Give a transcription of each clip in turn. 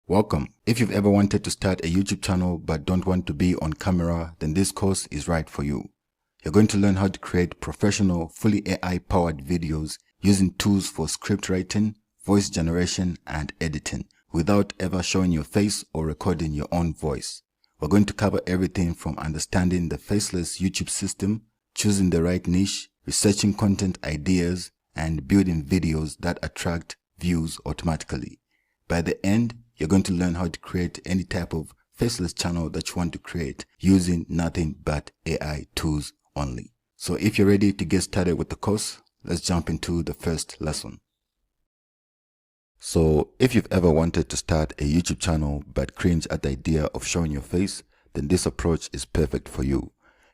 Welcome. If you've ever wanted to start a YouTube channel but don't want to be on camera, then this course is right for you. You're going to learn how to create professional, fully AI-powered videos using tools for script writing, voice generation, and editing without ever showing your face or recording your own voice. We're going to cover everything from understanding the Faceless YouTube system, choosing the right niche, researching content ideas, and building videos that attract views automatically. By the end, you're going to learn how to create any type of faceless channel that you want to create using nothing but AI tools only. So if you're ready to get started with the course, let's jump into the first lesson. So if you've ever wanted to start a YouTube channel but cringe at the idea of showing your face, then this approach is perfect for you.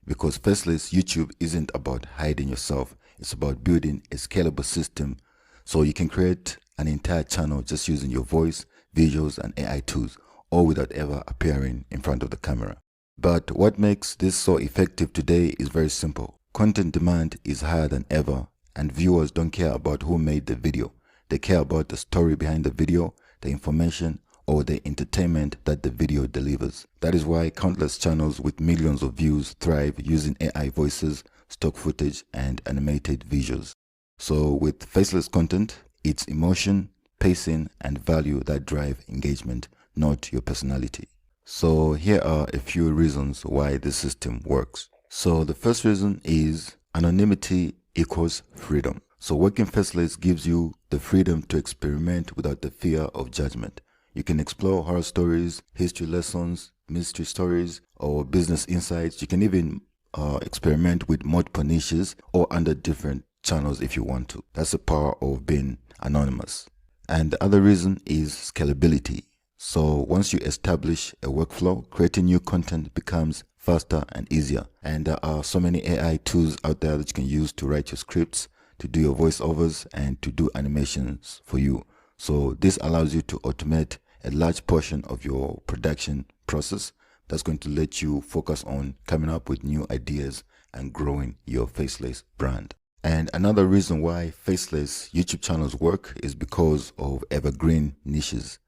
Because Faceless YouTube isn't about hiding yourself, it's about building a scalable system so you can create an entire channel just using your voice, visuals, and AI tools, all without ever appearing in front of the camera. But what makes this so effective today is very simple. Content demand is higher than ever, and viewers don't care about who made the video. They care about the story behind the video, the information, or the entertainment that the video delivers. That is why countless channels with millions of views thrive using AI voices, stock footage, and animated visuals. So with faceless content, it's emotion, pacing, and value that drive engagement, not your personality. So here are a few reasons why this system works. So the first reason is anonymity equals freedom. So working faceless gives you the freedom to experiment without the fear of judgment. You can explore horror stories, history lessons, mystery stories, or business insights. You can even experiment with multiple niches or under different channels if you want to. That's the power of being anonymous. And the other reason is scalability. So once you establish a workflow, creating new content becomes faster and easier. And there are so many AI tools out there that you can use to write your scripts, to do your voiceovers, and to do animations for you. So this allows you to automate a large portion of your production process. That's going to let you focus on coming up with new ideas and growing your faceless brand. And another reason why faceless YouTube channels work is because of evergreen niches.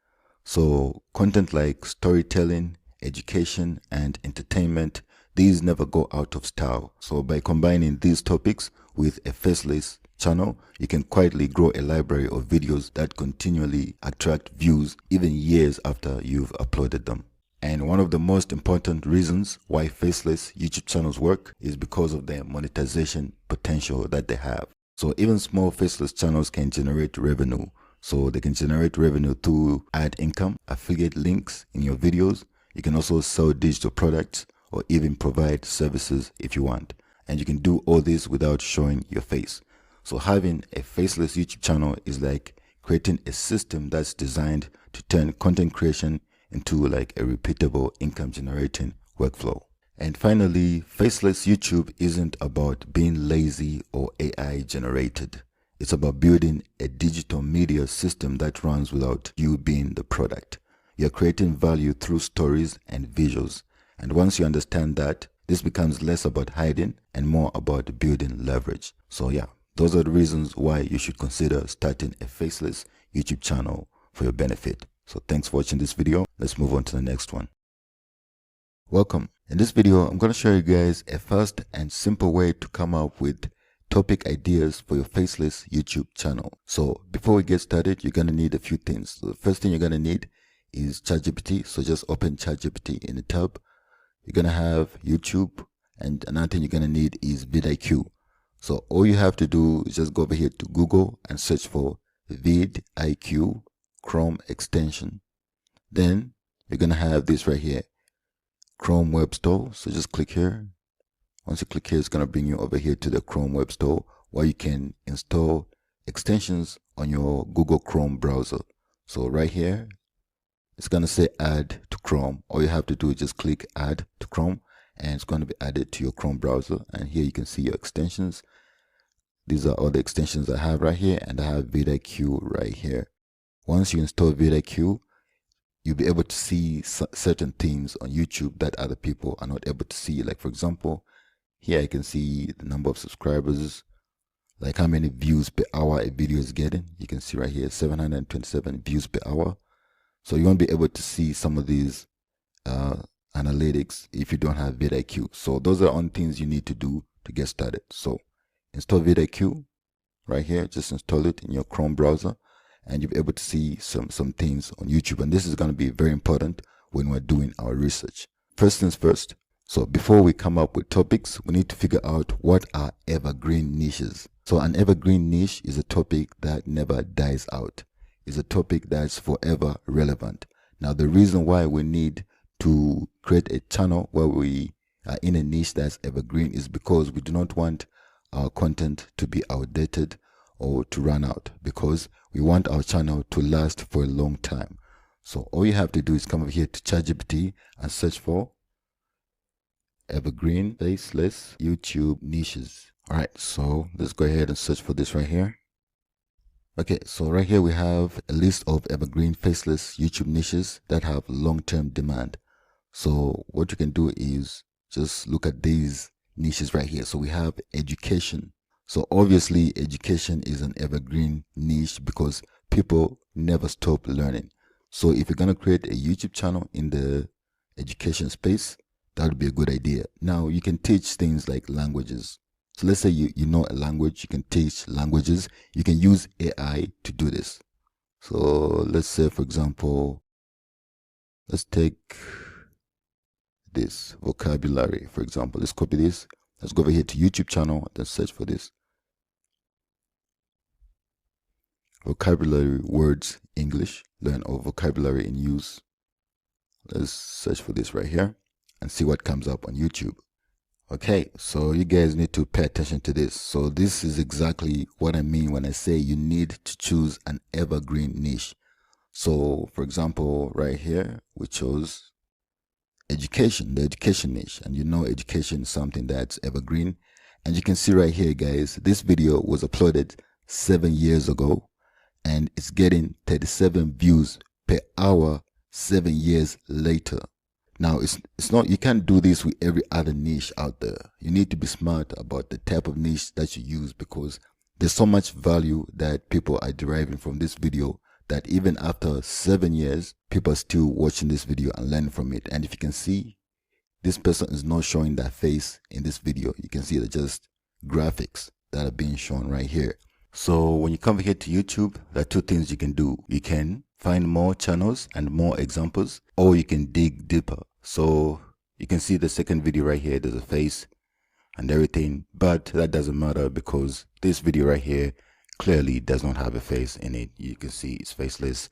So content like storytelling, education, and entertainment, these never go out of style. So by combining these topics with a faceless channel, you can quietly grow a library of videos that continually attract views even years after you've uploaded them. And one of the most important reasons why faceless YouTube channels work is because of the monetization potential that they have. So even small faceless channels can generate revenue. So they can generate revenue through ad income, affiliate links in your videos. You can also sell digital products or even provide services if you want. And you can do all this without showing your face. So having a faceless YouTube channel is like creating a system that's designed to turn content creation into like a repeatable income generating workflow. And finally, faceless YouTube isn't about being lazy or AI generated. It's about building a digital media system that runs without you being the product. You're creating value through stories and visuals. And once you understand that, this becomes less about hiding and more about building leverage. So yeah, those are the reasons why you should consider starting a faceless YouTube channel for your benefit. So thanks for watching this video. Let's move on to the next one. Welcome. In this video, I'm going to show you guys a fast and simple way to come up with topic ideas for your faceless YouTube channel. So before we get started, you're going to need a few things. So the first thing you're going to need is ChatGPT. So just open ChatGPT in the tab. You're going to have YouTube, and another thing you're going to need is vidIQ. So all you have to do is just go over here to Google and search for vidIQ Chrome extension. Then you're going to have this right here, Chrome Web Store. So just click here. Once you click here, it's going to bring you over here to the Chrome Web Store where you can install extensions on your Google Chrome browser. So right here, it's going to say add to Chrome. All you have to do is just click add to Chrome and it's going to be added to your Chrome browser. And here you can see your extensions. These are all the extensions I have right here, and I have vidIQ right here. Once you install vidIQ, you'll be able to see certain things on YouTube that other people are not able to see. Like for example, here I can see the number of subscribers, like how many views per hour a video is getting. You can see right here 727 views per hour. So you won't be able to see some of these uh, analytics if you don't have vidIQ. So those are on things you need to do to get started. So install vidIQ right here. Just install it in your Chrome browser, and you'll be able to see some things on YouTube. And this is going to be very important when we're doing our research. First things first. So before we come up with topics, we need to figure out what are evergreen niches. So an evergreen niche is a topic that never dies out. It's a topic that's forever relevant. Now, the reason why we need to create a channel where we are in a niche that's evergreen is because we do not want our content to be outdated or to run out, because we want our channel to last for a long time. So all you have to do is come over here to ChatGPT and search for evergreen faceless YouTube niches. All right, so let's go ahead and search for this right here. Okay, so right here we have a list of evergreen faceless YouTube niches that have long-term demand. So what you can do is just look at these niches right here. So we have education. So obviously education is an evergreen niche because people never stop learning. So if you're going to create a YouTube channel in the education space, that would be a good idea. Now you can teach things like languages. So let's say you know a language, you can teach languages. You can use AI to do this. So let's say, for example, let's take this vocabulary, for example. Let's copy this. Let's go over here to YouTube channel and search for this. Vocabulary words English, learn our vocabulary in use. Let's search for this right here and see what comes up on YouTube. Okay, so you guys need to pay attention to this. So this is exactly what I mean when I say you need to choose an evergreen niche. So for example, right here, we chose education, the education niche, and you know education is something that's evergreen. And you can see right here, guys, this video was uploaded 7 years ago, and it's getting 37 views per hour 7 years later. Now, it's not, you can't do this with every other niche out there. You need to be smart about the type of niche that you use, because there's so much value that people are deriving from this video that even after 7 years, people are still watching this video and learning from it. And if you can see, this person is not showing their face in this video. You can see they're just graphics that are being shown right here. So when you come here to YouTube, there are two things you can do. You can find more channels and more examples, or you can dig deeper. So you can see the second video right here, there's a face and everything, but that doesn't matter because this video right here clearly does not have a face in it. You can see it's faceless,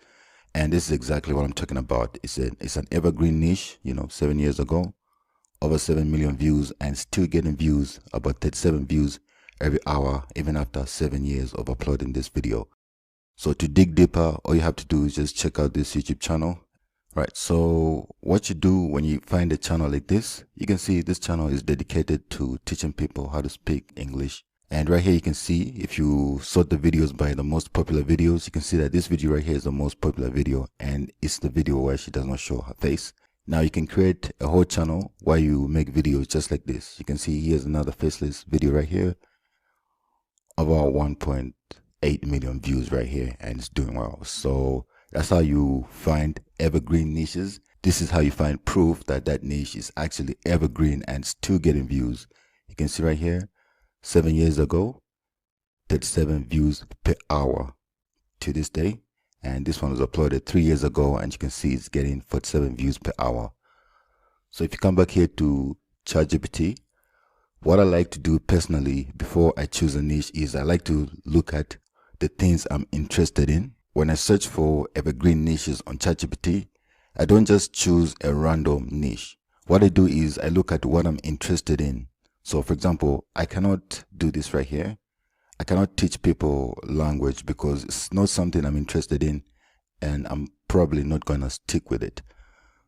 and this is exactly what I'm talking about. It's an evergreen niche, you know, 7 years ago, over 7 million views, and still getting views, about 37 views every hour, even after 7 years of uploading this video. So to dig deeper, all you have to do is just check out this YouTube channel. Right, so what you do when you find a channel like this, you can see this channel is dedicated to teaching people how to speak English. And right here you can see, if you sort the videos by the most popular videos, you can see that this video right here is the most popular video, and it's the video where she does not show her face. Now you can create a whole channel where you make videos just like this. You can see here's another faceless video right here, about 1.8 million views right here, and it's doing well. So that's how you find evergreen niches. This is how you find proof that that niche is actually evergreen and still getting views. You can see right here, 7 years ago, 37 views per hour to this day. And this one was uploaded 3 years ago, and you can see it's getting 47 views per hour. So if you come back here to ChatGPT, what I like to do personally before I choose a niche is I like to look at the things I'm interested in. When I search for evergreen niches on ChatGPT, I don't just choose a random niche. What I do is I look at what I'm interested in. So for example, I cannot do this right here. I cannot teach people language because it's not something I'm interested in, and I'm probably not going to stick with it.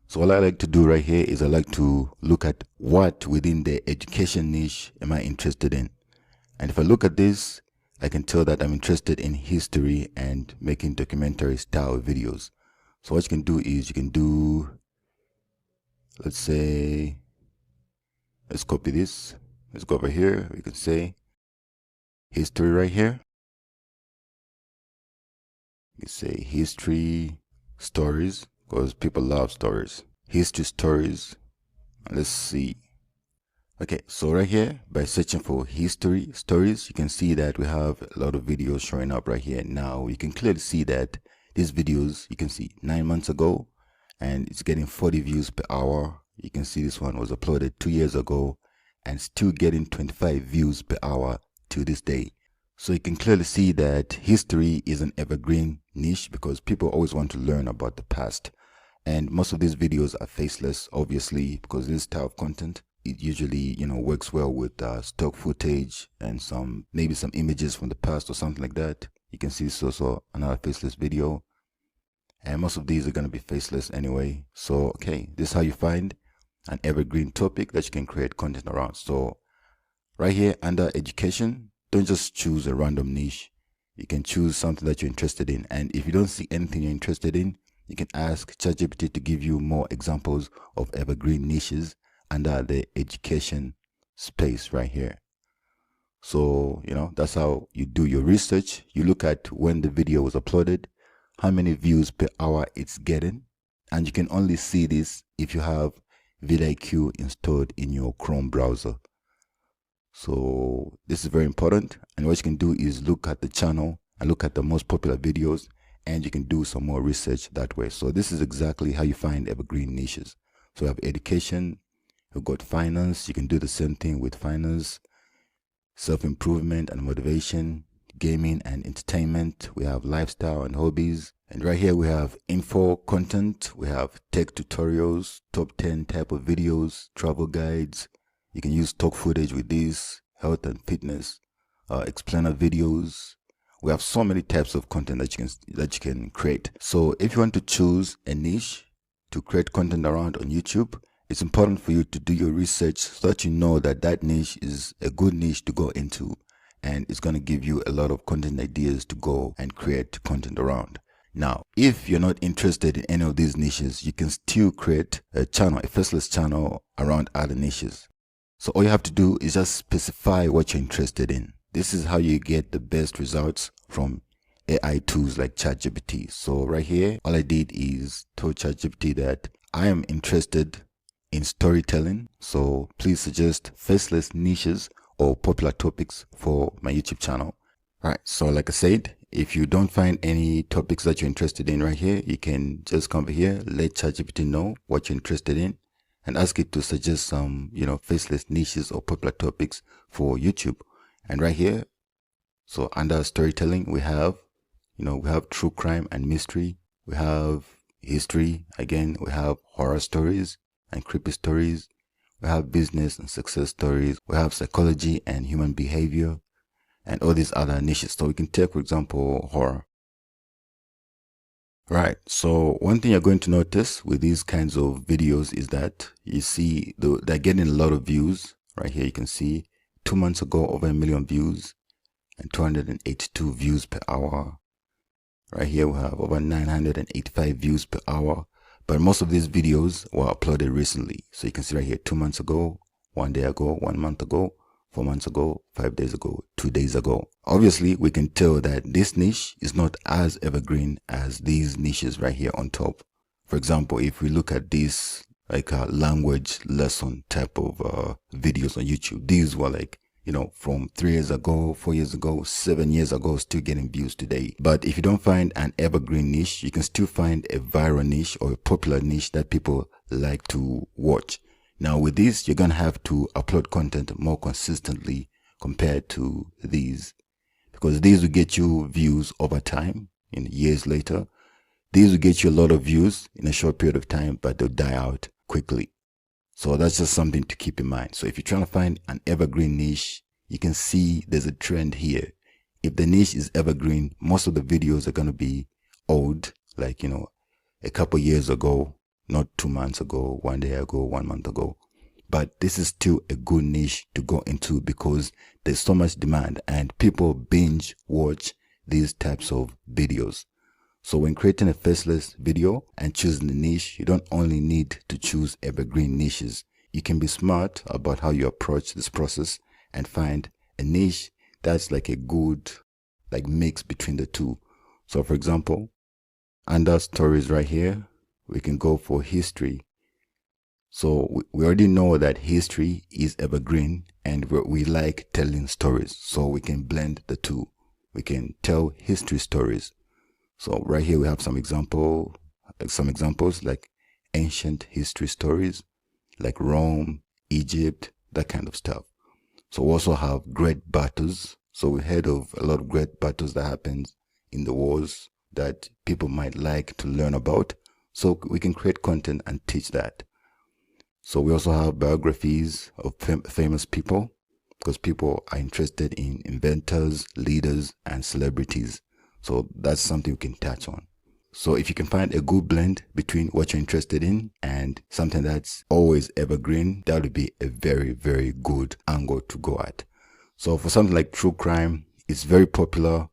So what I like to do right here is I like to look at what within the education niche am I interested in. And if I look at this, I can tell that I'm interested in history and making documentary style videos. So what you can do is you can do, let's say, let's copy this. Let's go over here. We can say history right here. You say history stories. because people love stories. History stories. Let's see. Okay, so right here, by searching for history stories, you can see that we have a lot of videos showing up right here. Now you can clearly see that these videos, you can see 9 months ago, and it's getting 40 views per hour. You can see this one was uploaded 2 years ago and still getting 25 views per hour to this day. So you can clearly see that history is an evergreen niche because people always want to learn about the past. And most of these videos are faceless, obviously, because this type of content, it usually, works well with stock footage and maybe some images from the past or something like that. You can see this is also another faceless video. And most of these are going to be faceless anyway. So, okay, this is how you find an evergreen topic that you can create content around. So right here under education, don't just choose a random niche. You can choose something that you're interested in. And if you don't see anything you're interested in, you can ask ChatGPT to give you more examples of evergreen niches under the education space right here. So, that's how you do your research. You look at when the video was uploaded, how many views per hour it's getting. And you can only see this if you have vidIQ installed in your Chrome browser. So this is very important. And what you can do is look at the channel and look at the most popular videos, and you can do some more research that way. So this is exactly how you find evergreen niches. So we have education, we've got finance. You can do the same thing with finance, self-improvement and motivation, gaming and entertainment. We have lifestyle and hobbies. And right here we have info content. We have tech tutorials, top 10 type of videos, travel guides. You can use stock footage with this, health and fitness, explainer videos. We have so many types of content that you can create. So if you want to choose a niche to create content around on YouTube, it's important for you to do your research so that you know that that niche is a good niche to go into, and it's going to give you a lot of content ideas to go and create content around. Now, if you're not interested in any of these niches, you can still create a channel, a faceless channel around other niches. So all you have to do is just specify what you're interested in. This is how you get the best results from AI tools like ChatGPT. So right here, all I did is told ChatGPT that I am interested in storytelling. So please suggest faceless niches or popular topics for my YouTube channel. Right. So like I said, if you don't find any topics that you're interested in right here, you can just come over here, let ChatGPT know what you're interested in, and ask it to suggest some, faceless niches or popular topics for YouTube. And right here, so under storytelling, we have true crime and mystery. We have history. Again, we have horror stories and creepy stories. We have business and success stories. We have psychology and human behavior and all these other niches. So we can take, for example, horror. Right. So one thing you're going to notice with these kinds of videos is that you see they're getting a lot of views. Right here, you can see 2 months ago, over 1 million views and 282 views per hour. Right here, we have over 985 views per hour. But most of these videos were uploaded recently. So you can see right here, 2 months ago, 1 day ago, 1 month ago, 4 months ago, 5 days ago, 2 days ago. Obviously, we can tell that this niche is not as evergreen as these niches right here on top. For example, if we look at this, like a language lesson type of videos on YouTube, these were like, from 3 years ago, 4 years ago, 7 years ago, still getting views today. But if you don't find an evergreen niche, you can still find a viral niche or a popular niche that people like to watch. Now with this, you're going to have to upload content more consistently compared to these, because these will get you views over time, in years later. These will get you a lot of views in a short period of time, but they'll die out quickly. So that's just something to keep in mind. So if you're trying to find an evergreen niche, you can see there's a trend here. If the niche is evergreen, most of the videos are going to be old, like, a couple years ago, not 2 months ago, 1 day ago, 1 month ago. But this is still a good niche to go into because there's so much demand and people binge watch these types of videos. So when creating a faceless video and choosing the niche, you don't only need to choose evergreen niches. You can be smart about how you approach this process and find a niche that's like a good mix between the two. So for example, under stories right here, we can go for history. So we already know that history is evergreen and we like telling stories. So we can blend the two. We can tell history stories. So right here we have some examples like ancient history stories, like Rome, Egypt, that kind of stuff. So we also have great battles. So we heard of a lot of great battles that happened in the wars that people might like to learn about. So we can create content and teach that. So we also have biographies of famous people, because people are interested in inventors, leaders, and celebrities. So that's something we can touch on. So if you can find a good blend between what you're interested in and something that's always evergreen, that would be a very, very good angle to go at. So for something like true crime, it's very popular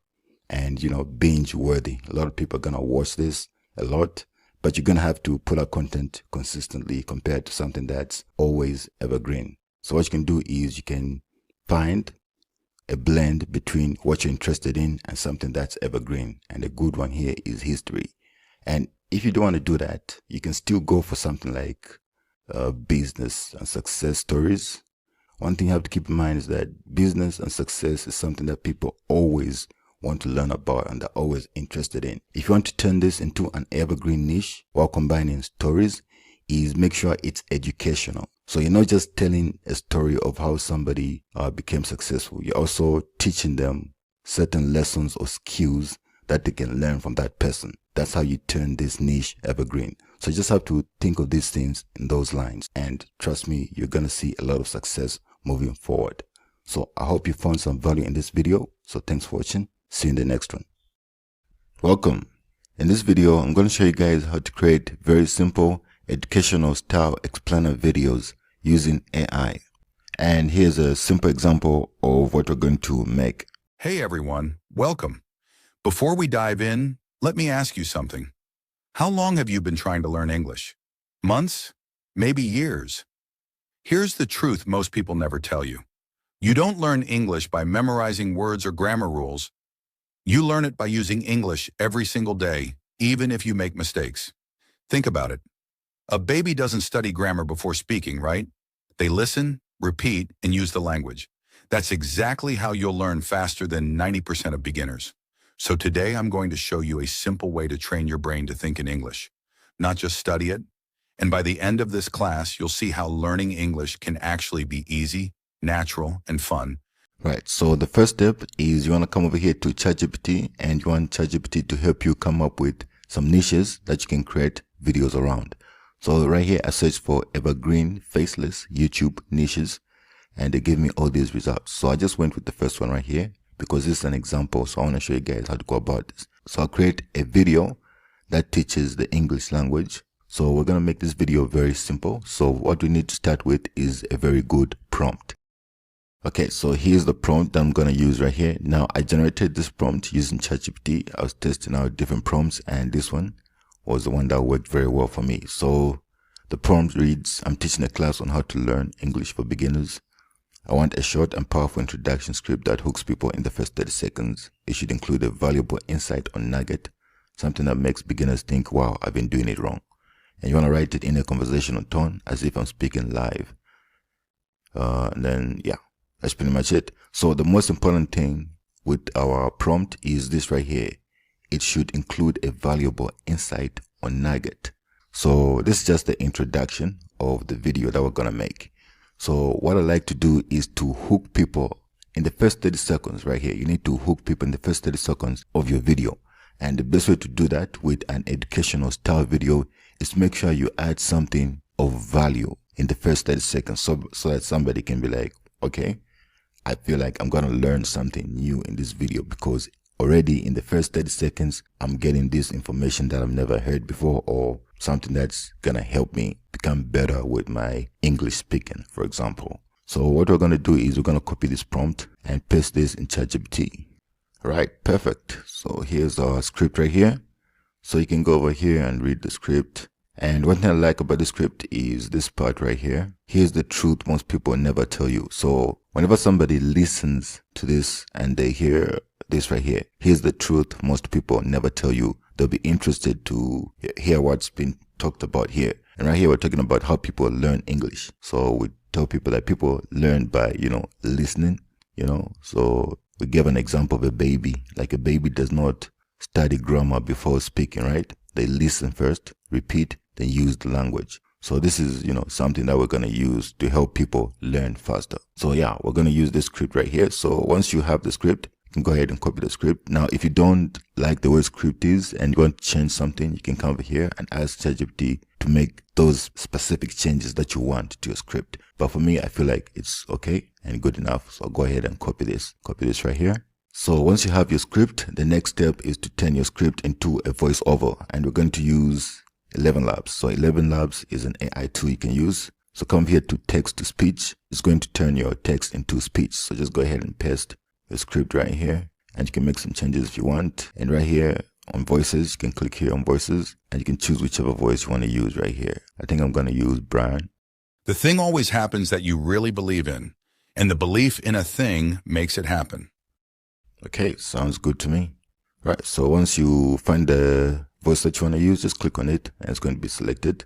and, binge worthy. A lot of people are going to watch this a lot, but you're going to have to put out content consistently compared to something that's always evergreen. So what you can do is you can find a blend between what you're interested in and something that's evergreen. And a good one here is history. And if you don't want to do that, you can still go for something like business and success stories. One thing you have to keep in mind is that business and success is something that people always want to learn about and they're always interested in. If you want to turn this into an evergreen niche while combining stories, is make sure it's educational. So you're not just telling a story of how somebody became successful. You're also teaching them certain lessons or skills that they can learn from that person. That's how you turn this niche evergreen. So you just have to think of these things in those lines. And trust me, you're going to see a lot of success moving forward. So I hope you found some value in this video. So thanks for watching. See you in the next one. Welcome. In this video, I'm going to show you guys how to create very simple educational style explainer videos using AI. And here's a simple example of what we're going to make. Hey everyone, welcome. Before we dive in, let me ask you something. How long have you been trying to learn English? Months? Maybe years? Here's the truth most people never tell you. You don't learn English by memorizing words or grammar rules. You learn it by using English every single day, even if you make mistakes. Think about it. A baby doesn't study grammar before speaking, right? They listen, repeat, and use the language. That's exactly how you'll learn faster than 90% of beginners. So today I'm going to show you a simple way to train your brain to think in English, not just study it. And by the end of this class, you'll see how learning English can actually be easy, natural, and fun. Right, so the first step is you want to come over here to ChatGPT and you want ChatGPT to help you come up with some niches that you can create videos around. So right here I searched for evergreen faceless YouTube niches and they gave me all these results. So I just went with the first one right here because this is an example. So I want to show you guys how to go about this. So I'll create a video that teaches the English language. So we're going to make this video very simple. So what we need to start with is a very good prompt. Okay, so here's the prompt that I'm going to use right here. Now, I generated this prompt using ChatGPT. I was testing out different prompts and this one was the one that worked very well for me. So the prompt reads, I'm teaching a class on how to learn English for beginners. I want a short and powerful introduction script that hooks people in the first 30 seconds. It should include a valuable insight or nugget, something that makes beginners think, wow, I've been doing it wrong. And you want to write it in a conversational tone as if I'm speaking live. And then, yeah. That's pretty much it. So the most important thing with our prompt is this right here. It should include a valuable insight or nugget. So this is just the introduction of the video that we're going to make. So what I like to do is to hook people in the first 30 seconds right here. You need to hook people in the first 30 seconds of your video. And the best way to do that with an educational style video is make sure you add something of value in the first 30 seconds so that somebody can be like, okay, I feel like I'm going to learn something new in this video because already in the first 30 seconds, I'm getting this information that I've never heard before or something that's going to help me become better with my English speaking, for example. So what we're going to do is we're going to copy this prompt and paste this in ChatGPT. Right, perfect. So here's our script right here. So you can go over here and read the script And one thing I like about the script is this part right here. Here's the truth most people never tell you. So whenever somebody listens to this and they hear this right here, here's the truth most people never tell you. They'll be interested to hear what's been talked about here. And right here, we're talking about how people learn English. So we tell people that people learn by, listening, So we give an example of a baby. Like a baby does not study grammar before speaking, right? They listen first, repeat, then use the language. So this is, something that we're going to use to help people learn faster. So yeah, we're going to use this script right here. So once you have the script, you can go ahead and copy the script. Now, if you don't like the way script is and you want to change something, you can come over here and ask ChatGPT to make those specific changes that you want to your script. But for me, I feel like it's okay and good enough. So I'll go ahead and copy this right here. So once you have your script, the next step is to turn your script into a voiceover, and we're going to use 11 Labs. So 11 Labs is an AI tool you can use. So come here to text to speech. It's going to turn your text into speech. So just go ahead and paste the script right here, and you can make some changes if you want. And right here on voices, you can click here on voices and you can choose whichever voice you want to use right here. I think I'm going to use Brian. The thing always happens that you really believe in, and the belief in a thing makes it happen. Okay, sounds good to me. Right, so once you find the voice that you want to use, just click on it and it's going to be selected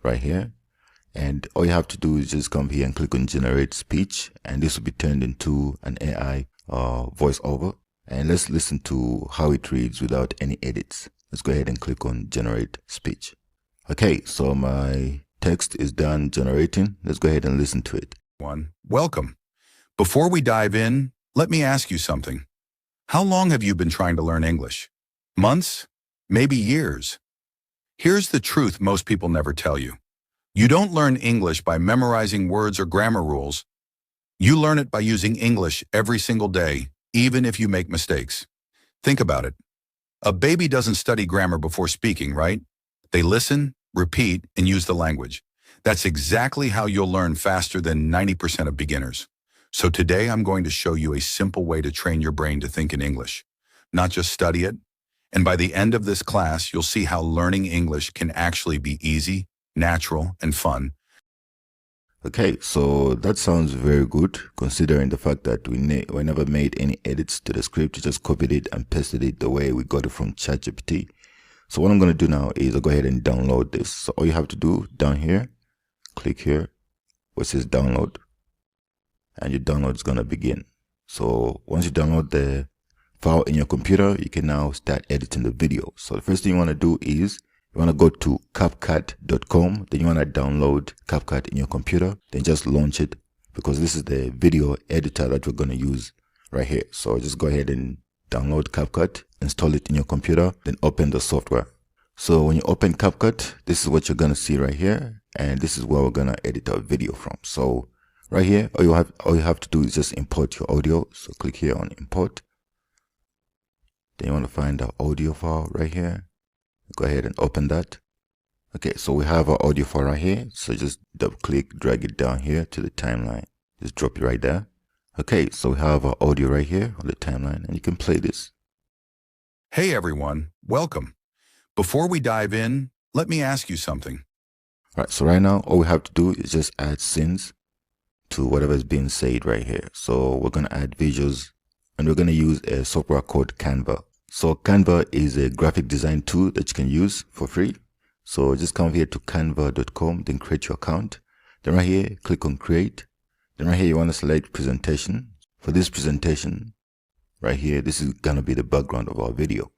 right here. And all you have to do is just come here and click on generate speech, and this will be turned into an AI voiceover. And let's listen to how it reads without any edits. Let's go ahead and click on generate speech. Okay, so my text is done generating. Let's go ahead and listen to it. Welcome. Before we dive in, let me ask you something. How long have you been trying to learn English? Months? Maybe years? Here's the truth most people never tell you. You don't learn English by memorizing words or grammar rules. You learn it by using English every single day, even if you make mistakes. Think about it. A baby doesn't study grammar before speaking, right? They listen, repeat, and use the language. That's exactly how you'll learn faster than 90% of beginners. So today I'm going to show you a simple way to train your brain to think in English, not just study it. And by the end of this class, you'll see how learning English can actually be easy, natural, and fun. Okay, so that sounds very good, considering the fact that we never made any edits to the script. We just copied it and pasted it the way we got it from ChatGPT. So what I'm going to do now is I'll go ahead and download this. So all you have to do down here, click here where it says download, and your download is going to begin. So once you download the file in your computer, you can now start editing the video. So the first thing you want to do is you want to go to CapCut.com, then you want to download CapCut in your computer, then just launch it, because this is the video editor that we're going to use right here. So just go ahead and download CapCut, install it in your computer, then open the software. So when you open CapCut, this is what you're going to see right here, and this is where we're going to edit our video from. So right here, all you have to do is just import your audio. So click here on import. Then you want to find our audio file right here. Go ahead and open that. Okay, so we have our audio file right here. So just double click, drag it down here to the timeline. Just drop it right there. Okay, so we have our audio right here on the timeline, and you can play this. Hey everyone, welcome. Before we dive in, let me ask you something. All right, so right now, all we have to do is just add scenes to whatever is being said right here. So we're going to add visuals, and we're going to use a software called Canva. So Canva is a graphic design tool that you can use for free. So just come here to canva.com, then create your account. Then right here, click on create. Then right here, you want to select presentation. For this presentation right here, this is going to be the background of our video.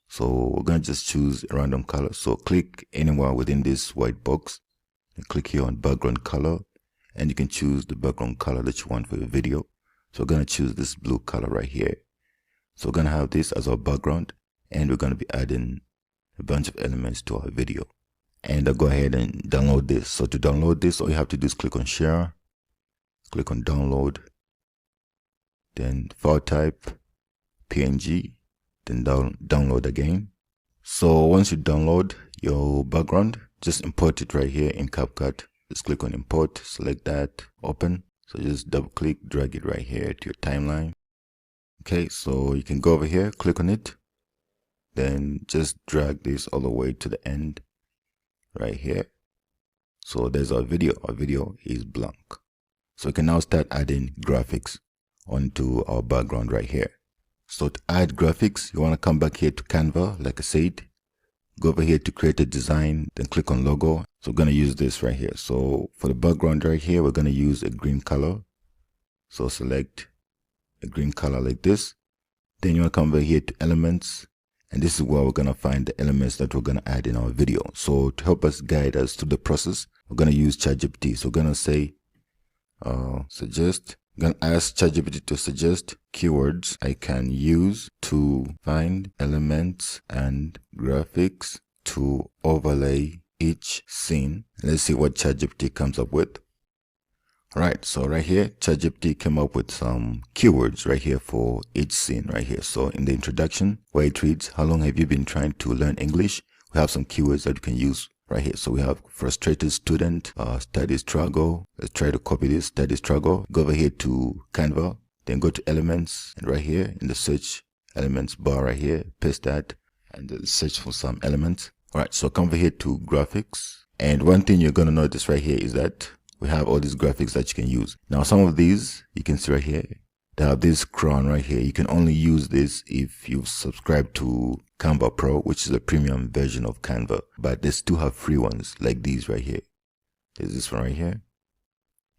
So we're going to just choose a random color. So click anywhere within this white box and click here on background color, and you can choose the background color that you want for your video. So we're going to choose this blue color right here. So we're going to have this as our background, and we're going to be adding a bunch of elements to our video. And I'll go ahead and download this. So to download this, all you have to do is click on share, click on download, then file type, PNG, then download again. So once you download your background, just import it right here in CapCut. Just click on import, select that, open. So just double click, drag it right here to your timeline. Okay, so you can go over here, click on it, then just drag this all the way to the end right here. So there's our video. Our video is blank. So we can now start adding graphics onto our background right here. So to add graphics, you want to come back here to Canva, like I said. Go over here to create a design, then click on logo. So we're going to use this right here. So for the background right here, we're going to use a green color. So select a green color like this. Then you want to come over here to elements. And this is where we're going to find the elements that we're going to add in our video. So to help us guide us through the process, we're going to use ChatGPT. So we're going to say, suggest. I'm going to ask ChatGPT to suggest keywords I can use to find elements and graphics to overlay each scene. Let's see what ChatGPT comes up with. Alright, so right here, ChatGPT came up with some keywords right here for each scene right here. So in the introduction, where it reads, how long have you been trying to learn English? We have some keywords that you can use right here. So we have frustrated student, study struggle. Let's try to copy this, study struggle. Go over here to Canva, then go to elements, and right here in the search elements bar right here, paste that, and then search for some elements. Alright, so come over here to graphics. And one thing you're going to notice right here is that we have all these graphics that you can use. Now, some of these you can see right here. They have this crown right here. You can only use this if you've subscribed to Canva Pro, which is a premium version of Canva. But they still have free ones like these right here. There's this one right here.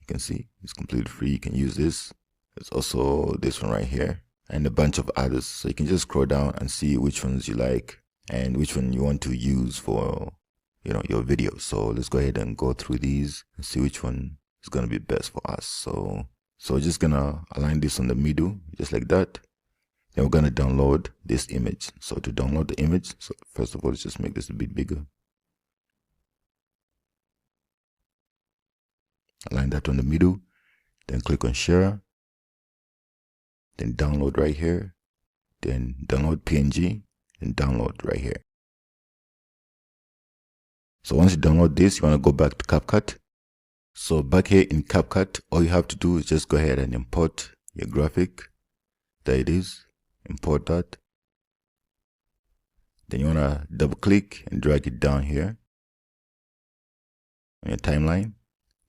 You can see it's completely free. You can use this. There's also this one right here and a bunch of others. So you can just scroll down and see which ones you like and which one you want to use for your video. So let's go ahead and go through these and see which one is going to be best for us. So we're just going to align this on the middle, just like that. Then we're going to download this image. So to download the image, so first of all, let's just make this a bit bigger. Align that on the middle, then click on share, then download right here, then download PNG, and download right here. So once you download this, you want to go back to CapCut. So back here in CapCut, all you have to do is just go ahead and import your graphic. There it is. Import that. Then you want to double click and drag it down here on your timeline.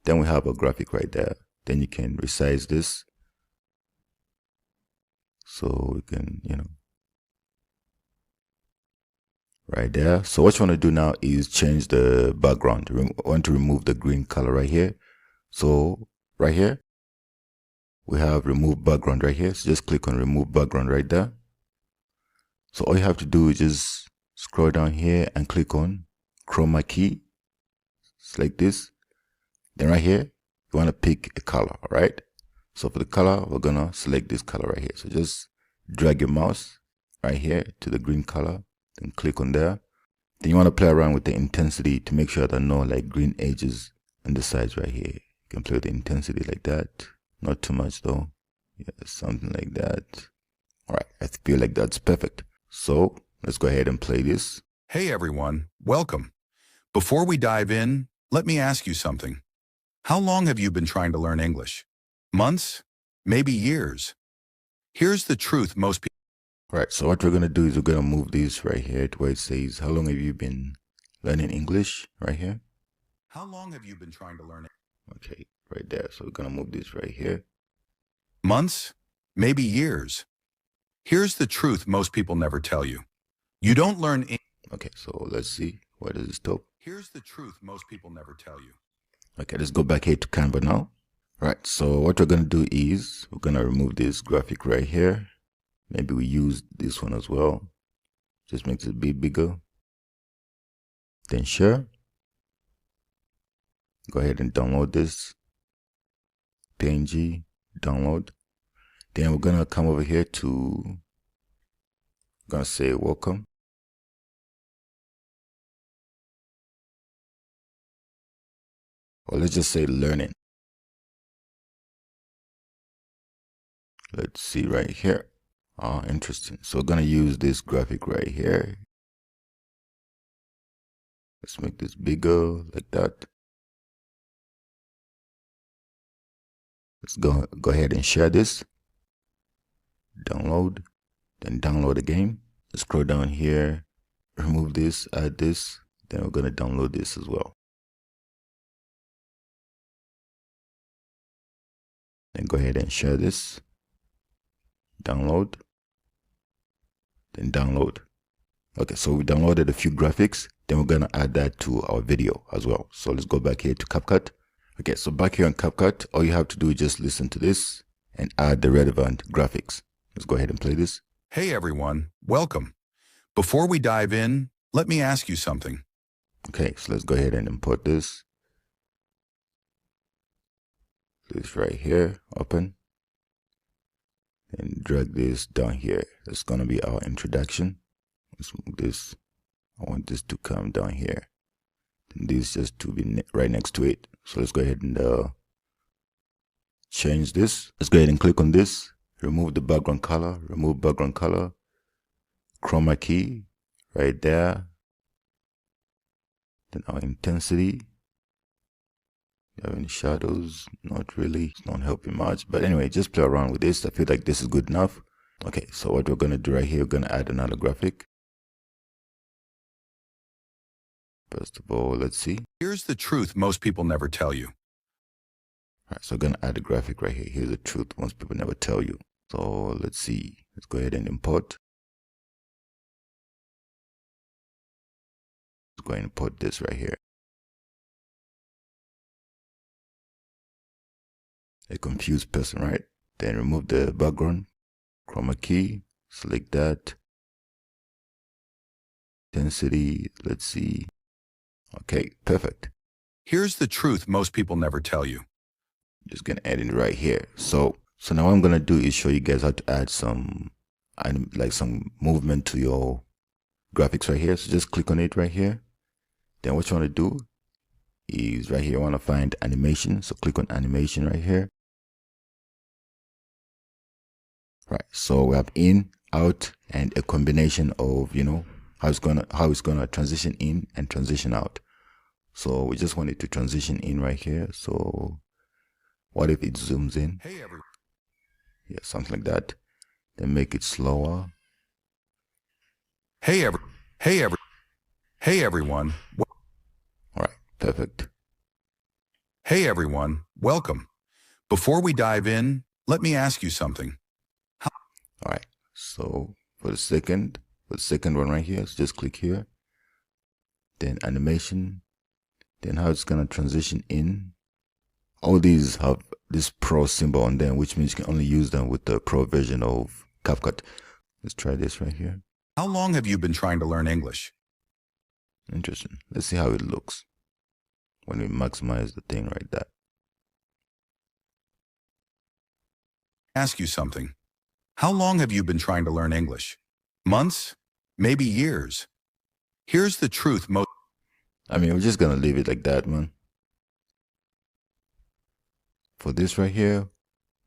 Then we have a graphic right there. Then you can resize this. So we can, right there. So what you want to do now is change the background. I want to remove the green color right here. So right here, we have remove background right here. So just click on remove background right there. So all you have to do is just scroll down here and click on chroma key. Select this. Then right here, you want to pick a color, all right? So for the color, we're going to select this color right here. So just drag your mouse right here to the green color. Then click on there. Then you want to play around with the intensity to make sure there are no like green edges on the sides right here. You can play with the intensity like that. Not too much though. Yeah, something like that. All right, I feel like that's perfect. So let's go ahead and play this. Hey everyone, welcome. Before we dive in, let me ask you something. How long have you been trying to learn English? Months? Maybe years? Here's the truth most people... Right, so what we're going to do is we're going to move this right here to where it says, how long have you been learning English right here? How long have you been trying to learn? Okay, right there. So we're going to move this right here. Months? Maybe years? Here's the truth most people never tell you. You don't learn... Okay, so let's see. Where does it stop? Here's the truth most people never tell you. Okay, let's go back here to Canva now. Right, so what we're going to do is we're going to remove this graphic right here. Maybe we use this one as well. Just makes it a bit bigger. Then share. Go ahead and download this. PNG, download. Then we're going to come over here to, I'm going to say welcome. Or let's just say learning. Let's see right here. Interesting. So we're going to use this graphic right here. Let's make this bigger like that. Let's go ahead and share this. Download. Then download again. Let's scroll down here. Remove this. Add this. Then we're going to download this as well. Then go ahead and share this. Download. Then download. Okay, so we downloaded a few graphics. Then we're going to add that to our video as well. So let's go back here to CapCut. Okay, so back here on CapCut, all you have to do is just listen to this and add the relevant graphics. Let's go ahead and play this. Hey everyone, welcome. Before we dive in, let me ask you something. Okay, so let's go ahead and import this. This right here, open. And drag this down here. That's gonna be our introduction. Let's move this. I want this to come down here. And this just to be right next to it. So let's go ahead and change this. Let's go ahead and click on this. Remove the background color. Remove background color. Chroma key right there. Then our intensity. You have any shadows? Not really. It's not helping much. But anyway, just play around with this. I feel like this is good enough. Okay, so what we're gonna do right here, we're gonna add another graphic. First of all, let's see. Here's the truth most people never tell you. Alright, so I'm gonna add a graphic right here. Here's the truth most people never tell you. So let's see. Let's go ahead and import. Let's go ahead and import this right here. A confused person, right? Then remove the background, chroma key, select that. Intensity, let's see. Okay, perfect. Here's the truth most people never tell you. Just gonna add it right here. So now what I'm gonna do is show you guys how to add some movement to your graphics right here. So just click on it right here. Then what you want to do is right here, you want to find animation. So click on animation right here. Right. So we have in, out, and a combination of, you know, how it's gonna transition in and transition out. So we just want it to transition in right here. So what if it zooms in? Hey everyone. Yeah, something like that. Then make it slower. Hey everyone. All right, perfect. Hey everyone, welcome. Before we dive in, let me ask you something. All right, so for the second one right here, so just click here. Then animation. Then how it's gonna transition in. All these have this pro symbol on them, which means you can only use them with the pro version of CapCut. Let's try this right here. How long have you been trying to learn English? Interesting. Let's see how it looks when we maximize the thing like that. Ask you something. How long have you been trying to learn English? Months? Maybe years? Here's the truth most... I mean, we're just gonna leave it like that, man. For this right here,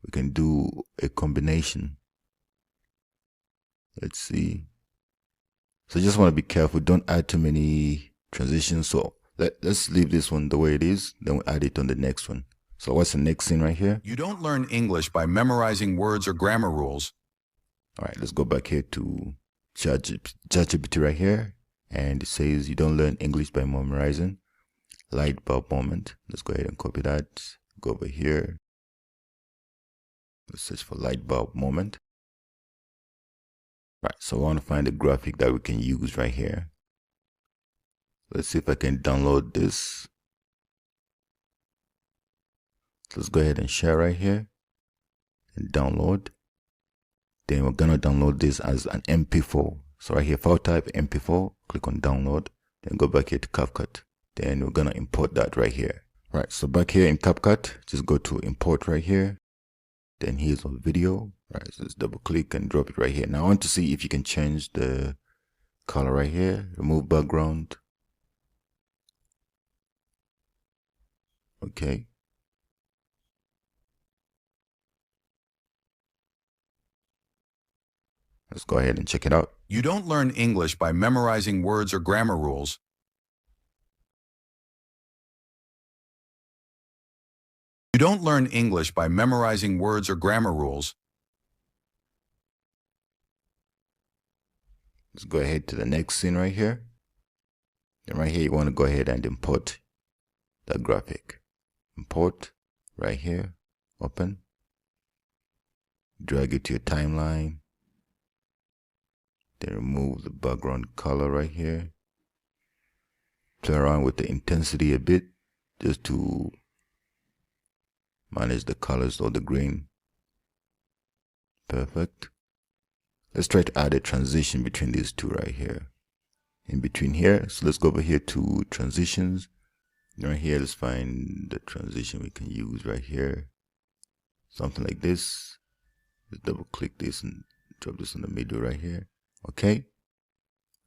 we can do a combination. Let's see. So just want to be careful. Don't add too many transitions. So let's leave this one the way it is. Then we'll add it on the next one. So what's the next thing right here? You don't learn English by memorizing words or grammar rules. All right, let's go back here to ChatGPT right here. And it says you don't learn English by memorizing. Light bulb moment. Let's go ahead and copy that. Go over here. Let's search for light bulb moment. Right, so I want to find a graphic that we can use right here. Let's see if I can download this. Let's go ahead and share right here and download. Then we're gonna download this as an MP4. So right here, file type MP4, click on download, then go back here to CapCut. Then we're gonna import that right here. Right, so back here in CapCut, just go to import right here. Then here's our video. Right, so just double click and drop it right here. Now I want to see if you can change the color right here. Remove background. Okay. Let's go ahead and check it out. You don't learn English by memorizing words or grammar rules. You don't learn English by memorizing words or grammar rules. Let's go ahead to the next scene right here. And right here, you want to go ahead and import that graphic. Import right here, open, drag it to your timeline, then remove the background color right here. Play around with the intensity a bit just to manage the colors or the grain. Perfect. Let's try to add a transition between these two right here. In between here, so let's go over here to transitions. Right here, let's find the transition we can use right here. Something like this. Let's double click this and drop this in the middle right here. Okay.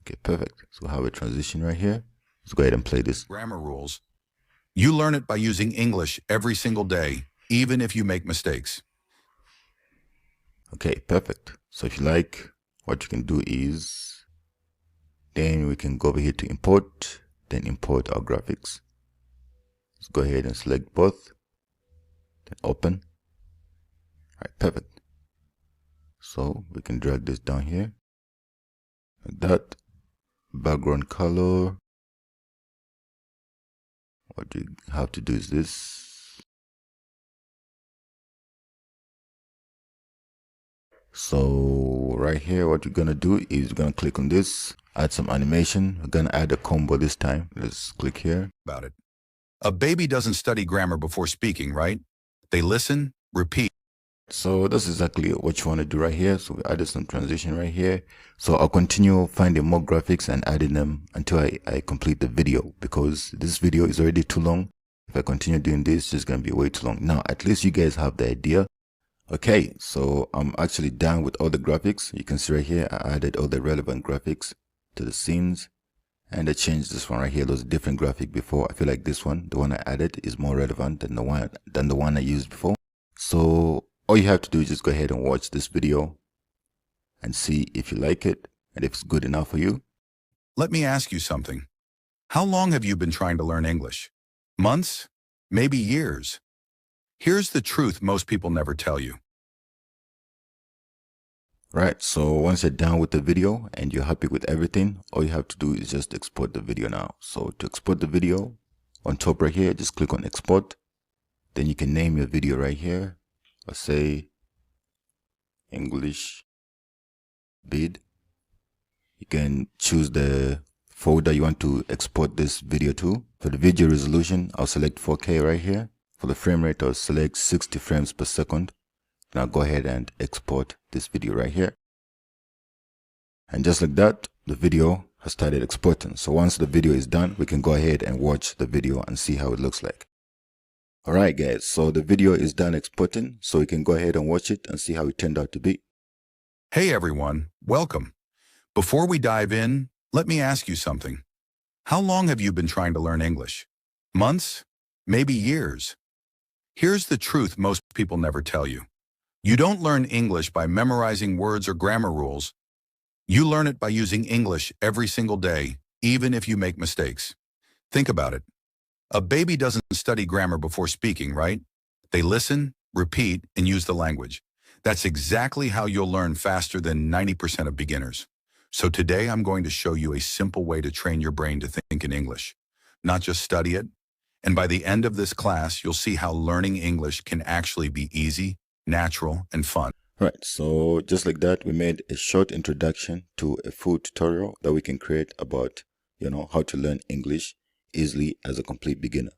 Okay, perfect. So we have a transition right here. Let's go ahead and play this. Grammar rules. You learn it by using English every single day, even if you make mistakes. Okay, perfect. So if you like, what you can do is, then we can go over here to import, then import our graphics. Let's go ahead and select both, then open. All right, perfect. So we can drag this down here, like that. Background color. What you have to do is this. So right here, what you're gonna do is you're gonna click on this, add some animation. We're gonna add a combo this time. Let's click here. About it. A baby doesn't study grammar before speaking, right? They listen, repeat. So that's exactly what you want to do right here. So we added some transition right here. So I'll continue finding more graphics and adding them until I complete the video, because this video is already too long. If I continue doing this, it's just going to be way too long. Now, at least you guys have the idea. Okay, so I'm actually done with all the graphics. You can see right here, I added all the relevant graphics to the scenes. And I changed this one right here. There was a different graphic before. I feel like this one, the one I added, is more relevant than the one I used before. So all you have to do is just go ahead and watch this video and see if you like it and if it's good enough for you. Let me ask you something. How long have you been trying to learn English? Months? Maybe years? Here's the truth most people never tell you. Right, so once you're done with the video and you're happy with everything, all you have to do is just export the video now. So to export the video, on top right here, just click on export. Then you can name your video right here. Let's say English bid. You can choose the folder you want to export this video to. For the video resolution, I'll select 4K right here. For the frame rate, I'll select 60 frames per second. Now go ahead and export this video right here. And just like that, the video has started exporting. So once the video is done, we can go ahead and watch the video and see how it looks like. Alright guys, so the video is done exporting, so we can go ahead and watch it and see how it turned out to be. Hey everyone, welcome. Before we dive in, let me ask you something. How long have you been trying to learn English? Months? Maybe years? Here's the truth most people never tell you. You don't learn English by memorizing words or grammar rules. You learn it by using English every single day, even if you make mistakes. Think about it. A baby doesn't study grammar before speaking, right? They listen, repeat, and use the language. That's exactly how you'll learn faster than 90% of beginners. So today I'm going to show you a simple way to train your brain to think in English, not just study it. And by the end of this class, you'll see how learning English can actually be easy, natural, and fun. Right, so just like that, we made a short introduction to a full tutorial that we can create about, how to learn English easily as a complete beginner.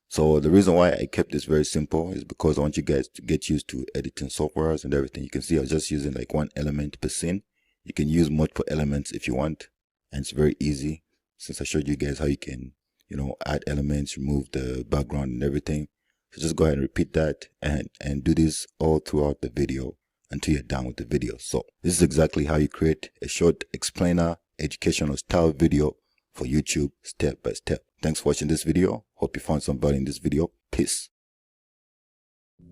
So the reason why I kept this very simple is because I want you guys to get used to editing softwares and everything. You can see I was just using like one element per scene. You can use multiple elements if you want, and it's very easy since I showed you guys how you can, add elements, remove the background and everything. So just go ahead and repeat that and do this all throughout the video until you're done with the video. So this is exactly how you create a short explainer, educational style video for YouTube step by step. Thanks for watching this video. Hope you found some value in this video. Peace.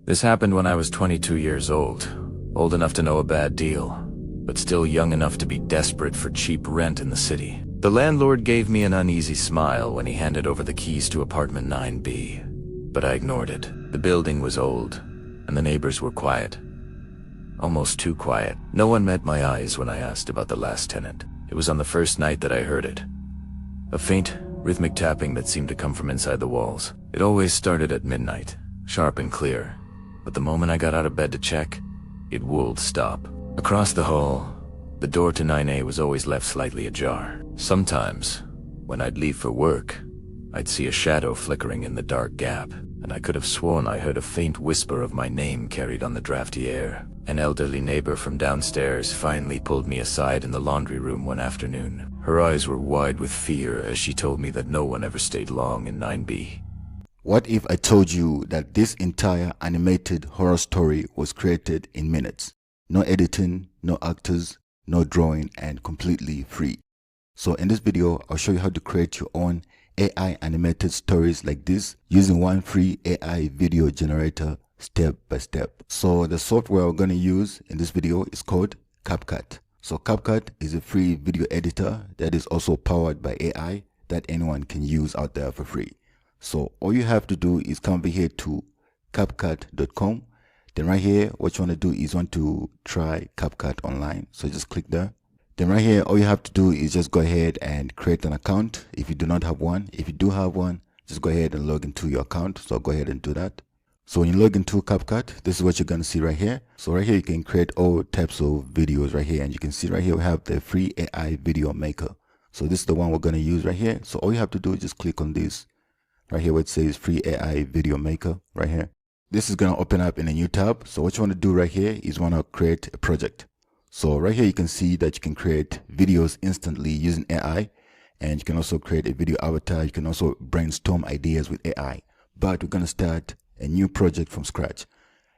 This happened when I was 22 years old enough to know a bad deal, but still young enough to be desperate for cheap rent in the city. The landlord gave me an uneasy smile when he handed over the keys to apartment 9B, but I ignored it. The building was old, and the neighbors were quiet. Almost too quiet. No one met my eyes when I asked about the last tenant. It was on the first night that I heard it. A faint, rhythmic tapping that seemed to come from inside the walls. It always started at midnight, sharp and clear. But the moment I got out of bed to check, it would stop. Across the hall, the door to 9A was always left slightly ajar. Sometimes, when I'd leave for work, I'd see a shadow flickering in the dark gap, and I could have sworn I heard a faint whisper of my name carried on the drafty air. An elderly neighbor from downstairs finally pulled me aside in the laundry room one afternoon. Her eyes were wide with fear as she told me that no one ever stayed long in 9B. What if I told you that this entire animated horror story was created in minutes? No editing, no actors, no drawing, and completely free. So in this video, I'll show you how to create your own AI animated stories like this using one free AI video generator step by step. So the software we're going to use in this video is called CapCut. So CapCut is a free video editor that is also powered by AI that anyone can use out there for free. So all you have to do is come over here to CapCut.com. Then right here, what you want to do is want to try CapCut online. So just click there. Then right here, all you have to do is just go ahead and create an account if you do not have one. If you do have one, just go ahead and log into your account. So go ahead and do that. So when you log into CapCut, this is what you're going to see right here. So right here, you can create all types of videos right here. And you can see right here, we have the free AI video maker. So this is the one we're going to use right here. So all you have to do is just click on this right here where it says free AI video maker right here. This is going to open up in a new tab. So what you want to do right here is want to create a project. So right here, you can see that you can create videos instantly using AI, and you can also create a video avatar. You can also brainstorm ideas with AI, but we're going to start a new project from scratch,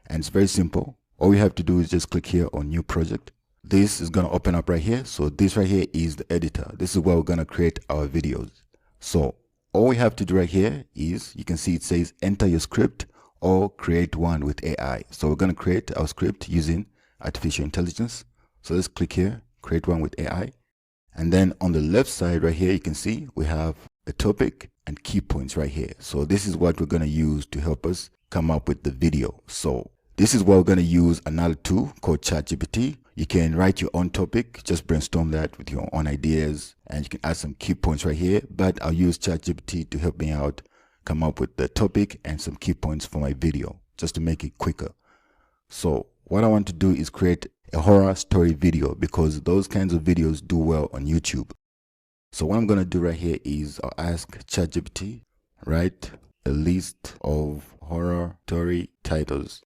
and it's very simple. All we have to do is just click here on new project. This is going to open up right here. So this right here is the editor. This is where we're going to create our videos. So all we have to do right here is, you can see it says enter your script or create one with AI. So we're going to create our script using artificial intelligence. So let's click here, create one with AI. And then on the left side right here, you can see we have a topic and key points right here. So this is what we're going to use to help us come up with the video. So this is what we're going to use another tool called ChatGPT. You can write your own topic, just brainstorm that with your own ideas, and you can add some key points right here. But I'll use ChatGPT to help me out come up with the topic and some key points for my video, just to make it quicker. So what I want to do is create a horror story video, because those kinds of videos do well on YouTube. So what I'm going to do right here is I'll ask ChatGPT, write a list of horror story titles.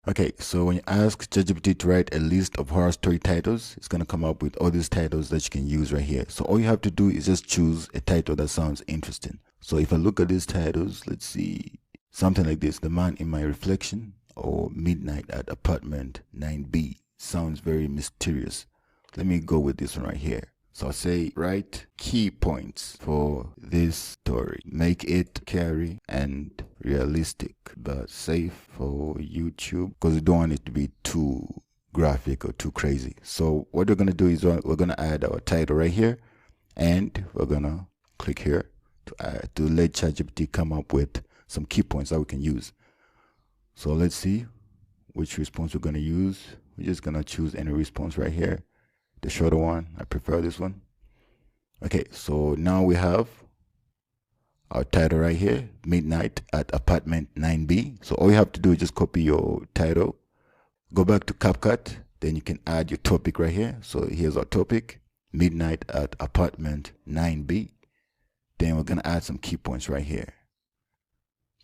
Okay, so when you ask ChatGPT to write a list of horror story titles, it's going to come up with all these titles that you can use right here. So all you have to do is just choose a title that sounds interesting. So if I look at these titles, let's see, something like this, The Man in My Reflection, or Midnight at Apartment 9B. Sounds very mysterious. Let me go with this one right here. So I'll say, write key points for this story. Make it scary and realistic, but safe for YouTube, because we don't want it to be too graphic or too crazy. So what we're going to do is we're going to add our title right here, and we're going to click here to let ChatGPT come up with some key points that we can use. So let's see which response we're going to use. We're just going to choose any response right here. The shorter one, I prefer this one. Okay, so now we have our title right here, Midnight at Apartment 9B. So all you have to do is just copy your title, go back to CapCut, then you can add your topic right here. So here's our topic, Midnight at Apartment 9B. Then we're going to add some key points right here.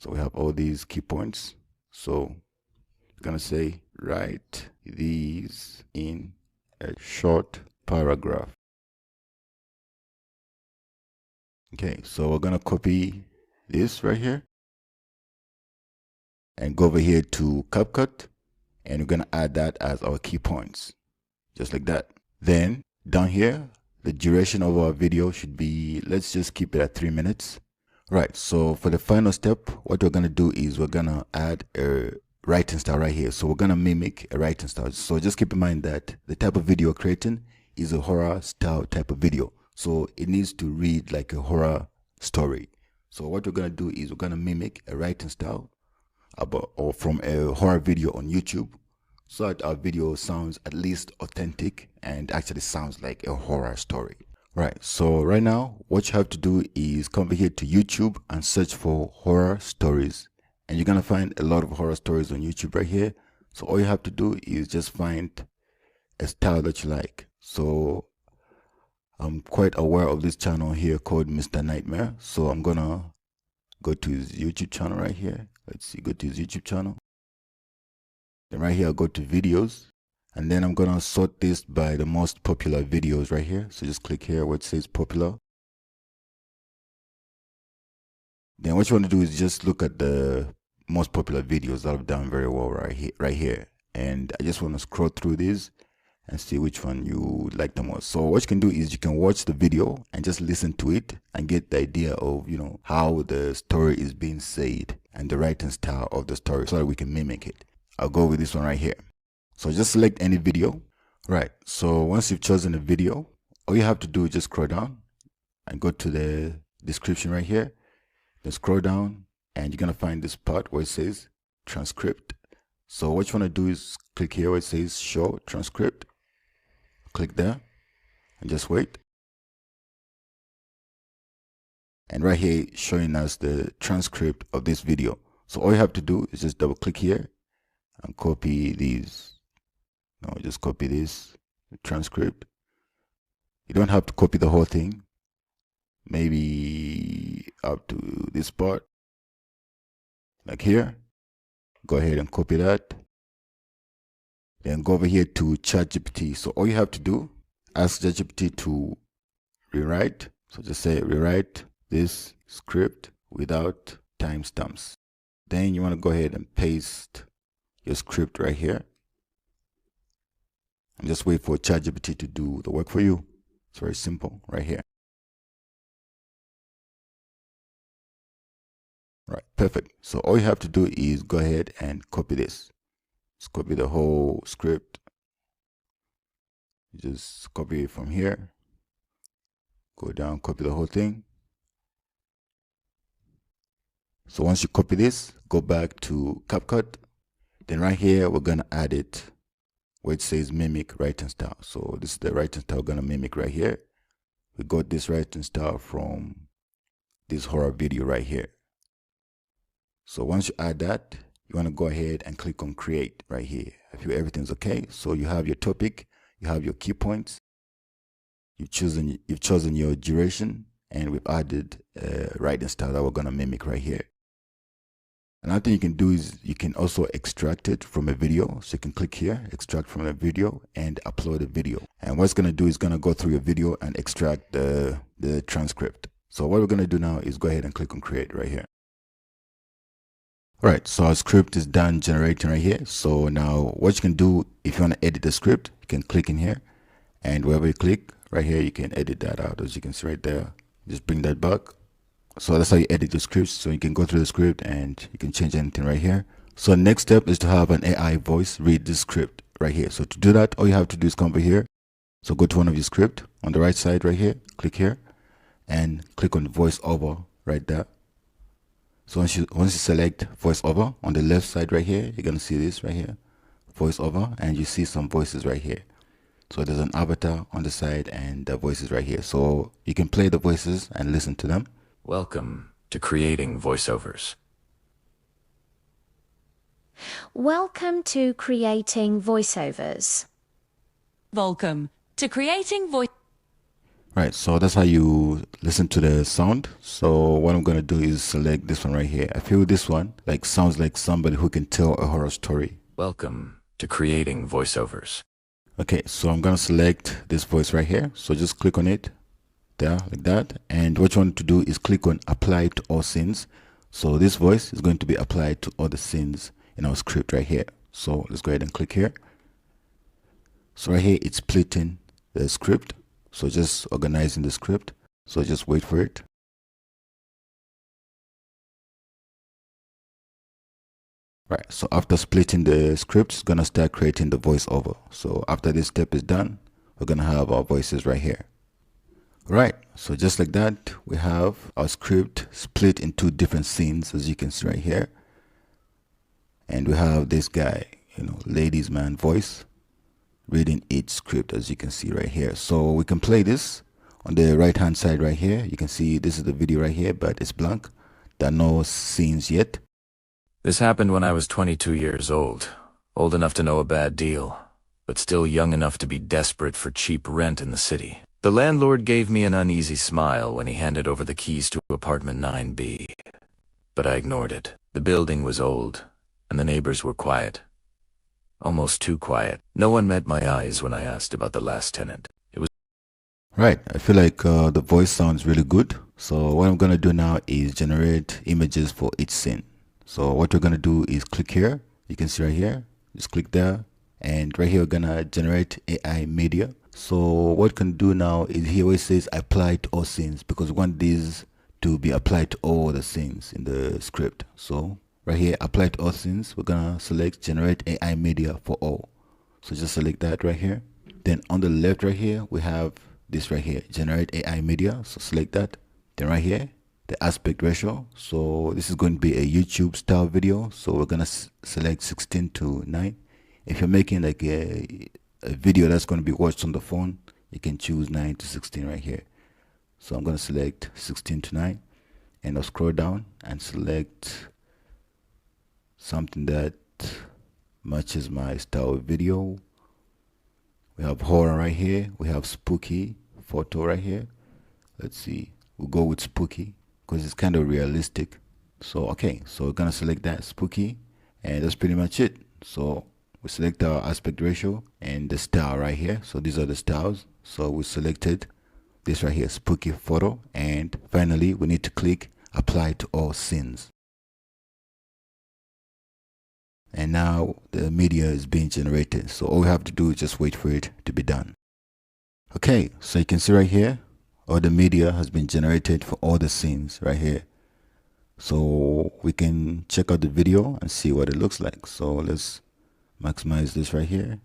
So we have all these key points. So I'm going to say, write these in a short paragraph. Okay, so we're going to copy this right here and go over here to CapCut, and we're going to add that as our key points, just like that. Then down here, the duration of our video should be, let's just keep it at 3 minutes. Right, so for the final step, what we're going to do is we're going to add a writing style right here. So we're going to mimic a writing style. So just keep in mind that the type of video we're creating is a horror style type of video. So it needs to read like a horror story. So what we're going to do is we're going to mimic a writing style or from a horror video on YouTube, so that our video sounds at least authentic and actually sounds like a horror story. Right, so right now, what you have to do is come over here to YouTube and search for horror stories. And you're gonna find a lot of horror stories on YouTube right here. So all you have to do is just find a style that you like. So I'm quite aware of this channel here called Mr. Nightmare. So I'm gonna go to his YouTube channel right here. Let's see, go to his YouTube channel. Then right here, I'll go to videos. And then I'm gonna sort this by the most popular videos right here. So just click here where it says popular. Then what you want to do is just look at the most popular videos that have done very well right here. And I just want to scroll through these and see which one you like the most. So what you can do is you can watch the video and just listen to it and get the idea of, how the story is being said and the writing style of the story so that we can mimic it. I'll go with this one right here. So just select any video. Right. So once you've chosen a video, all you have to do is just scroll down and go to the description right here. Then scroll down and you're going to find this part where it says transcript. So what you want to do is click here where it says show transcript. Click there and just wait. And right here showing us the transcript of this video. So all you have to do is just double click here and copy these. No, just copy this, the transcript. You don't have to copy the whole thing. Maybe up to this part. Like here. Go ahead and copy that. Then go over here to ChatGPT. So all you have to do, ask ChatGPT to rewrite. So just say rewrite this script without timestamps. Then you want to go ahead and paste your script right here. And just wait for ChatGPT to do the work for you. It's very simple right here. Right, perfect. So all you have to do is go ahead and copy this. Just copy the whole script. Just copy it from here. Go down, copy the whole thing. So once you copy this, go back to CapCut. Then right here, we're gonna add it where it says mimic writing style. So this is the writing style we're gonna mimic right here. We got this writing style from this horror video right here. So once you add that, you want to go ahead and click on create right here. I feel everything's okay. So you have your topic, you have your key points, you've chosen your duration, and we've added a writing style that we're going to mimic right here. Another thing you can do is you can also extract it from a video. So you can click here, extract from a video, and upload a video. And what it's going to do is going to go through your video and extract the transcript. So what we're going to do now is go ahead and click on create right here. Alright, so our script is done generating right here. So now what you can do, if you want to edit the script, you can click in here, and wherever you click right here, you can edit that out. As you can see right there, just bring that back. So that's how you edit the script. So you can go through the script and you can change anything right here. So next step is to have an AI voice read this script right here. So to do that, all you have to do is come over here. So go to one of your script on the right side right here, click here and click on voiceover right there. So once you select voiceover on the left side right here, you're going to see this right here, voiceover, and you see some voices right here. So there's an avatar on the side and the voices right here. So you can play the voices and listen to them. Welcome to creating voiceovers. Welcome to creating voiceovers. Welcome to creating voice. Right, so that's how you listen to the sound. So what I'm going to do is select this one right here. I feel this one sounds like somebody who can tell a horror story. Welcome to creating voiceovers. Okay, so I'm going to select this voice right here. So just click on it there like that. And what you want to do is click on apply to all scenes. So this voice is going to be applied to all the scenes in our script right here. So let's go ahead and click here. So right here, it's splitting the script. So just organizing the script. So just wait for it. Right, so after splitting the script, it's gonna start creating the voiceover. So after this step is done, we're gonna have our voices right here. Right, so just like that, we have our script split into different scenes, as you can see right here. And we have this guy, ladies man voice, reading each script, as you can see right here. So we can play this On the right hand side right here, you can see this is the video right here, but it's blank. There are no scenes yet. This happened when I was 22 years old enough to know a bad deal, but still young enough to be desperate for cheap rent in the city. The landlord gave me an uneasy smile when he handed over the keys to apartment 9B, but I ignored it. The building was old, and the neighbors were quiet. Almost too quiet. No one met my eyes when I asked about the last tenant. It was Right, I feel like the voice sounds really good. So what I'm gonna do now is generate images for each scene. So what we're gonna do is click here. You can see right here, just click there, and right here we're gonna generate AI media. So what we can do now is here where it says apply to all scenes, because we want these to be applied to all the scenes in the script. So right here, apply to all scenes, we're gonna select generate AI media for all. So just select that right here. Then on the left right here, we have this right here, generate AI media. So select that. Then right here, the aspect ratio. So this is going to be a YouTube style video. So we're gonna select 16:9. If you're making like a video that's going to be watched on the phone, you can choose 9:16 right here. So I'm going to select 16:9, and I'll scroll down and select something that matches my style of video. We have horror right here. We have spooky photo right here. Let's see. We'll go with spooky because it's kind of realistic. So, okay. So we're going to select that spooky, and that's pretty much it. So we select our aspect ratio and the style right here. So these are the styles. So we selected this right here, spooky photo. And finally, we need to click apply to all scenes. And now the media is being generated. So all we have to do is just wait for it to be done. Okay, so you can see right here, all the media has been generated for all the scenes right here. So we can check out the video and see what it looks like. So let's maximize this right here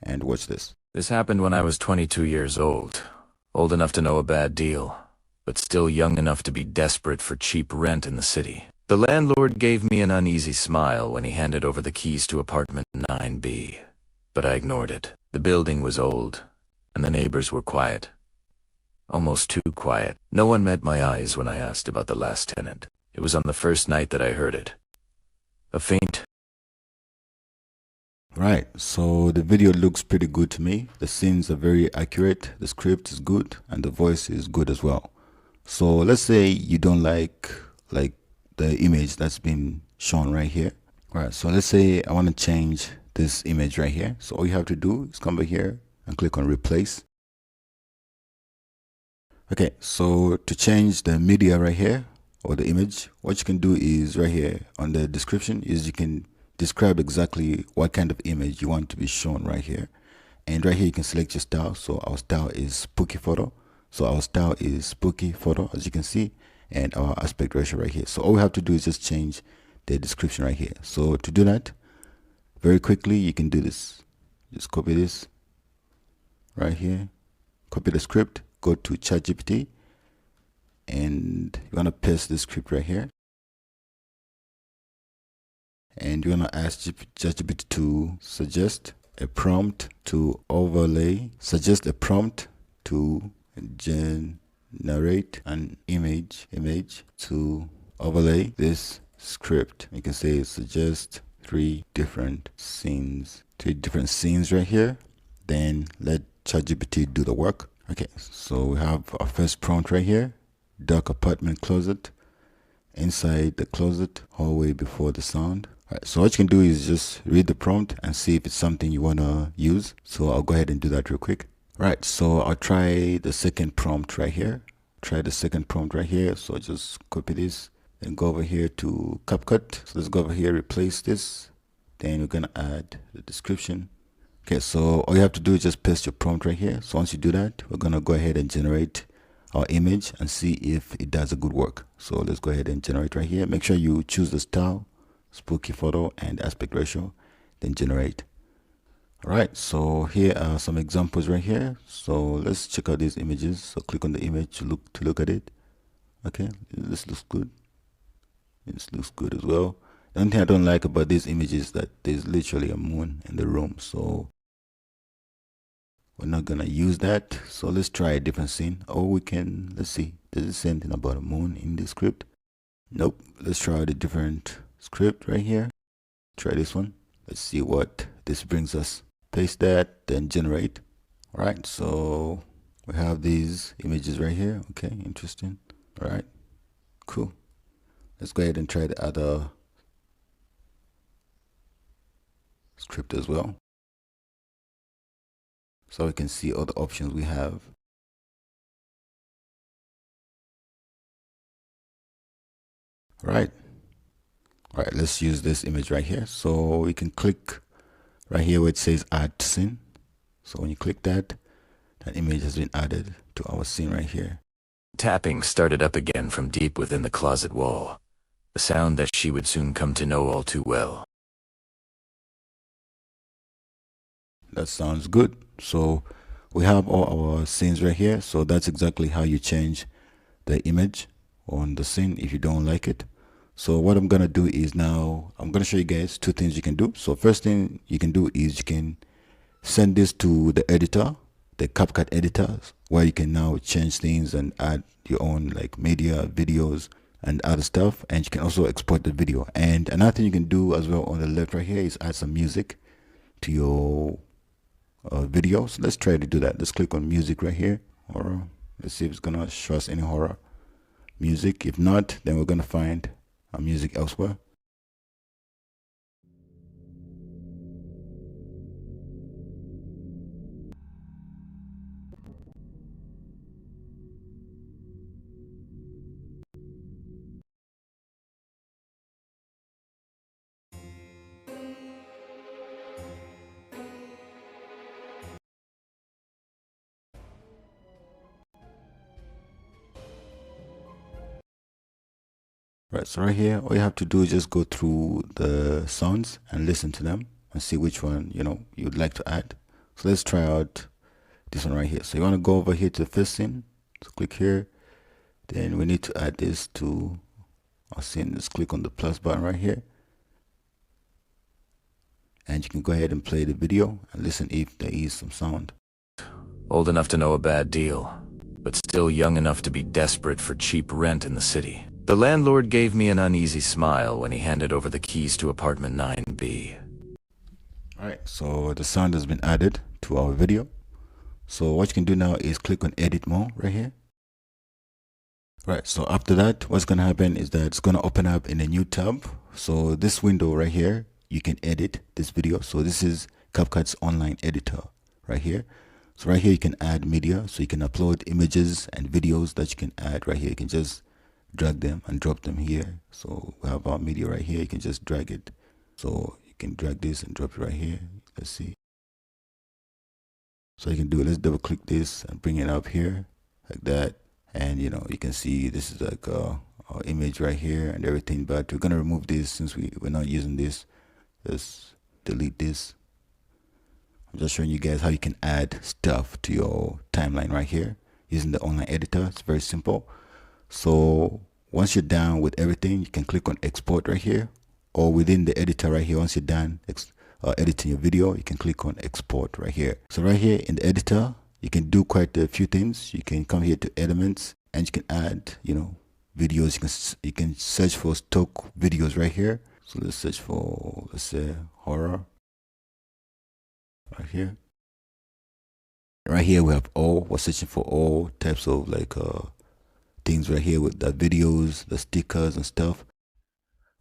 and watch this. This happened when I was 22 years old enough to know a bad deal, but still young enough to be desperate for cheap rent in the city. The landlord gave me an uneasy smile when he handed over the keys to apartment 9B, but I ignored it. The building was old, and the neighbors were quiet. Almost too quiet. No one met my eyes when I asked about the last tenant. It was on the first night that I heard it. A faint. Right, so the video looks pretty good to me. The scenes are very accurate, the script is good, and the voice is good as well. So let's say you don't like the image that's been shown right here. All right, so let's say I want to change this image right here. So all you have to do is come over here and click on replace. Okay, so to change the media right here or the image, what you can do is right here on the description is you can describe exactly what kind of image you want to be shown right here. And right here you can select your style. So our style is spooky photo. So our style is spooky photo, as you can see, and our aspect ratio right here. So all we have to do is just change the description right here. So to do that, very quickly, you can do this. Just copy this right here, copy the script, go to ChatGPT, and you want to paste the script right here. And you want to ask ChatGPT to suggest a prompt to overlay, suggest a prompt to generate an image to overlay this script. You can say suggest three different scenes right here. Then let ChatGPT do the work. Okay, so we have our first prompt right here. Dark apartment closet. Inside the closet, hallway before the sound. Alright, so what you can do is just read the prompt and see if it's something you want to use. So I'll go ahead and do that real quick. Right, so I'll try the second prompt right here. So just copy this and go over here to CapCut. So let's go over here, replace this. Then we're going to add the description. Okay, so all you have to do is just paste your prompt right here. So once you do that, we're going to go ahead and generate our image and see if it does a good work. So let's go ahead and generate right here. Make sure you choose the style, spooky photo, and aspect ratio, then generate. All right, so here are some examples right here. So let's check out these images. So click on the image to look at it. Okay, this looks good. This looks good as well. The only thing I don't like about these images is that there's literally a moon in the room. So We're not gonna use that. So let's try a different scene. Or we can, let's see, does it say anything about a moon in this script? Nope. Let's try the different script right here. Try this one. Let's see what this brings us. Paste that, then generate. All right, so we have these images right here. Okay, interesting. All right, cool. Let's go ahead and try the other script as well, so we can see all the options we have. All right, let's use this image right here. So we can click right here where it says add scene. So when you click that, that image has been added to our scene right here. Tapping started up again from deep within the closet wall, a sound that she would soon come to know all too well. That sounds good. So we have all our scenes right here. So that's exactly how you change the image on the scene if you don't like it. So what I'm gonna do is now I'm gonna show you guys two things you can do. So first thing you can do is you can send this to the editor, the CapCut editors, where you can now change things and add your own like media, videos, and other stuff. And you can also export the video. And another thing you can do as well on the left right here is add some music to your video. So let's try to do that. Let's click on music right here. Horror. Let's see if it's gonna show us any horror music. If not, then we're gonna find our music elsewhere. Right, so right here, all you have to do is just go through the sounds and listen to them and see which one, you'd like to add. So let's try out this one right here. So you want to go over here to the first scene. So click here. Then we need to add this to our scene. Let's click on the plus button right here. And you can go ahead and play the video and listen if there is some sound. Old enough to know a bad deal, but still young enough to be desperate for cheap rent in the city. The landlord gave me an uneasy smile when he handed over the keys to apartment 9B. Alright, so the sound has been added to our video. So what you can do now is click on edit more right here. Right, so after that, what's going to happen is that it's going to open up in a new tab. So this window right here, you can edit this video. So this is CapCut's online editor right here. So right here, you can add media. So you can upload images and videos that you can add right here. You can just drag them and drop them here. So we have our media right here. You can just drag it. So you can drag this and drop it right here. Let's see. So you can do it. Let's double click this and bring it up here like that. And you can see this is like our image right here and everything, but we're gonna remove this since we're not using this. Let's delete this. I'm just showing you guys how you can add stuff to your timeline right here using the online editor. It's very simple. So once you're done with everything, you can click on export right here, or within the editor right here. Once you're done editing your video, you can click on export right here. So right here in the editor, you can do quite a few things. You can come here to elements and you can add, videos. You can search for stock videos right here. So let's search for, let's say, horror right here. Right here we have all. We're searching for all types of like things right here with the videos, the stickers and stuff.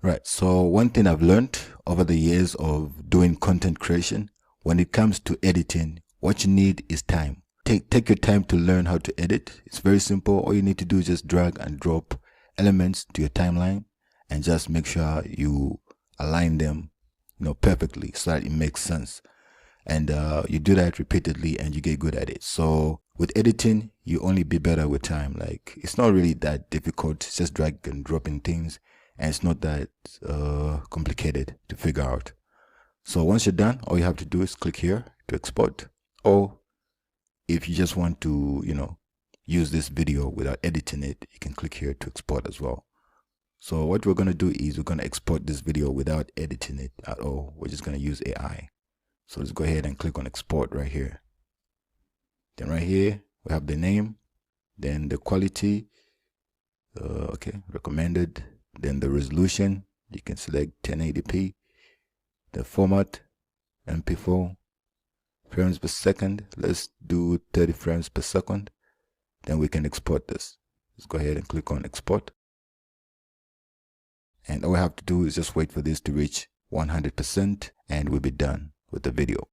Right. So one thing I've learned over the years of doing content creation, when it comes to editing, what you need is time. Take your time to learn how to edit. It's very simple. All you need to do is just drag and drop elements to your timeline and just make sure you align them, perfectly so that it makes sense. And you do that repeatedly and you get good at it. So with editing, you only be better with time. Like it's not really that difficult. It's just drag and dropping things, and it's not that complicated to figure out. So once you're done, all you have to do is click here to export. Or if you just want to, use this video without editing it, you can click here to export as well. So what we're going to do is we're going to export this video without editing it at all. We're just going to use AI. So let's go ahead and click on export right here. Then right here, we have the name, then the quality, okay, recommended, then the resolution, you can select 1080p, the format, MP4, frames per second, let's do 30 frames per second, then we can export this. Let's go ahead and click on export. And all we have to do is just wait for this to reach 100% and we'll be done with the video.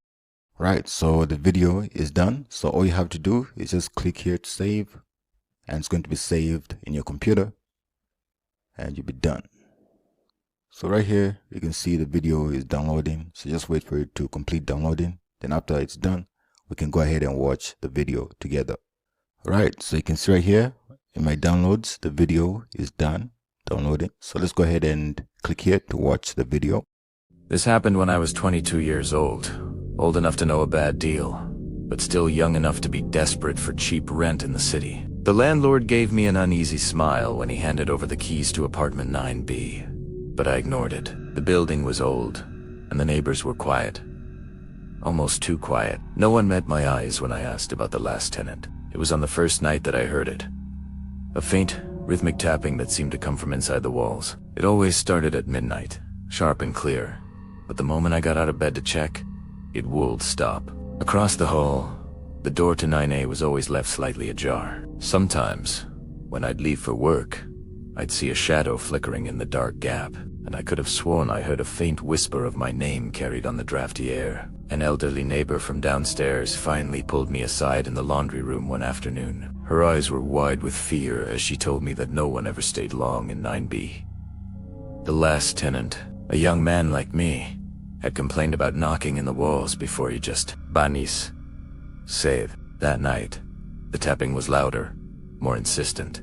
Right, so the video is done. So all you have to do is just click here to save, and it's going to be saved in your computer and you'll be done. So right here, you can see the video is downloading. So just wait for it to complete downloading. Then after it's done, we can go ahead and watch the video together. Right, so you can see right here in my downloads, the video is done downloading. So let's go ahead and click here to watch the video. This happened when I was 22 years old enough to know a bad deal, but still young enough to be desperate for cheap rent in the city. The landlord gave me an uneasy smile when he handed over the keys to apartment 9B, but I ignored it. The building was old, and the neighbors were quiet. Almost too quiet. No one met my eyes when I asked about the last tenant. It was on the first night that I heard it. A faint, rhythmic tapping that seemed to come from inside the walls. It always started at midnight, sharp and clear, but the moment I got out of bed to check, it would stop. Across the hall, the door to 9A was always left slightly ajar. Sometimes, when I'd leave for work, I'd see a shadow flickering in the dark gap, and I could have sworn I heard a faint whisper of my name carried on the drafty air. An elderly neighbor from downstairs finally pulled me aside in the laundry room one afternoon. Her eyes were wide with fear as she told me that no one ever stayed long in 9B. The last tenant, a young man like me, had complained about knocking in the walls before he just banis. Save. That night, the tapping was louder, more insistent.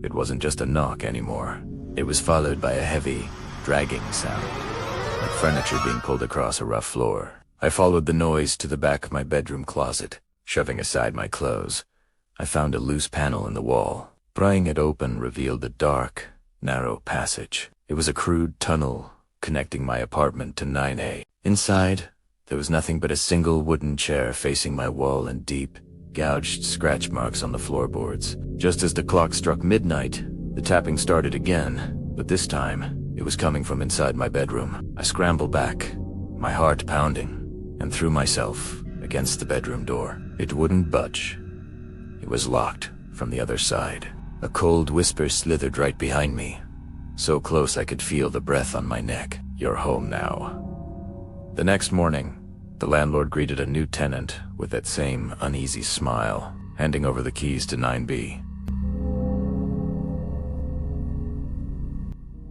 It wasn't just a knock anymore. It was followed by a heavy, dragging sound, like furniture being pulled across a rough floor. I followed the noise to the back of my bedroom closet. Shoving aside my clothes, I found a loose panel in the wall. Prying it open revealed a dark, narrow passage. It was a crude tunnel connecting my apartment to 9A. Inside, there was nothing but a single wooden chair facing my wall and deep, gouged scratch marks on the floorboards. Just as the clock struck midnight, the tapping started again, but this time, it was coming from inside my bedroom. I scrambled back, my heart pounding, and threw myself against the bedroom door. It wouldn't budge. It was locked from the other side. A cold whisper slithered right behind me, so close I could feel the breath on my neck. "You're home now." The next morning, the landlord greeted a new tenant with that same uneasy smile, handing over the keys to 9B.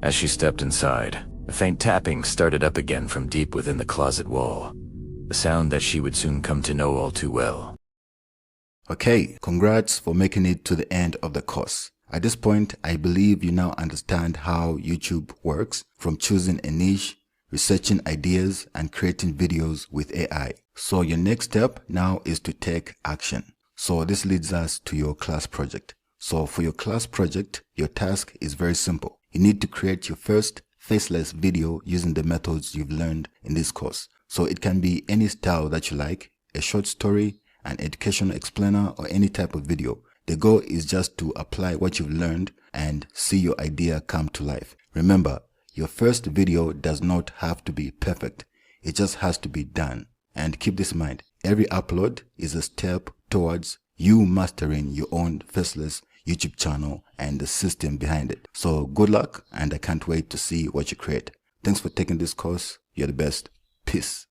As she stepped inside, a faint tapping started up again from deep within the closet wall, the sound that she would soon come to know all too well. Okay, congrats for making it to the end of the course. At this point, I believe you now understand how YouTube works, from choosing a niche, researching ideas, and creating videos with AI. So your next step now is to take action. So this leads us to your class project. So for your class project, your task is very simple. You need to create your first faceless video using the methods you've learned in this course. So it can be any style that you like, a short story, an educational explainer, or any type of video. The goal is just to apply what you've learned and see your idea come to life. Remember, your first video does not have to be perfect. It just has to be done. And keep this in mind, every upload is a step towards you mastering your own faceless YouTube channel and the system behind it. So good luck, and I can't wait to see what you create. Thanks for taking this course. You're the best. Peace.